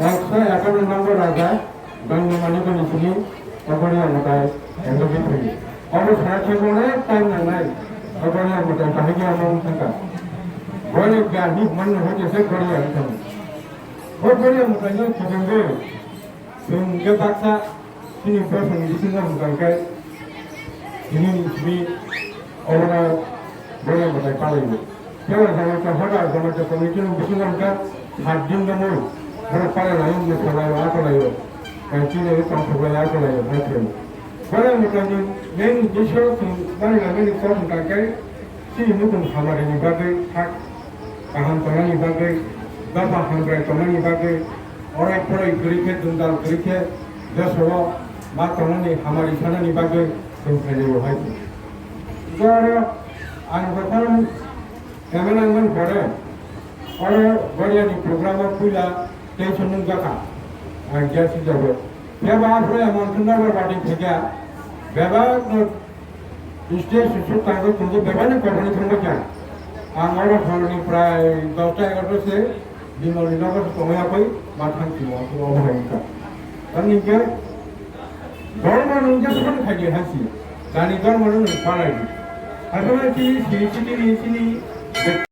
111 নম্বর রাজা গঙ্গমানিকনি ছিলেন তখনই আমাদের এন্ডোজিন হই অবশ্য সেখানে টাইম নাই তখনই আমাদের কাহিনী আমার থাকা বলে গাড়ি মনে হচ্ছে সে করি আসতাম ওই বলে আমাদের যে কিজঙ্গে সঙ্গে বাক্সা তিনি প্রথম দিছিলাম গাঙ্গাই তিনি নিবি ওরা বলে আমাদের পালাইবে কেউ জামাটা হঠাৎ জামাটা কমিটির দিছিলাম কা 7 দিন দমই ধরে পারে না ইংলিশ সবাই আটলাইবে চীনে সবাই আটলাইবে ভাইকে বলে আমাদের মেন বিষয় মানে মেন প্রথম গাঙ্গাই তিনি নতুন খামারের বাগে থাক কাহাম তলানি বাগে বাবা হামগ্রাই তলানি বাগে অনেক পরে গরিখে দুন্দাল গরিখে দেশও মা তলানি হামারি সানানি বাগে দंखायो हायखि जारो आं बखन एमन परे आरो बरियानि प्रग्रामा फैला टेनसन नों जाखा आं गेस जाबो बेबा आफ्रे एमन सुंदर बाटी थेगा बेबा स्टेज सुसु तांगो तुंजो बेबानि कबनि थंबो जा आं आरो फलनि प्राय 10टा 11टा से दिननि नगर समायाखै मा थांखि माखौ अबहायका आंनिके ধর্ম নঞ্জন খাইয়ে হাসি দানি ধর্ম নঞ্জন পালাই আসলে চিনি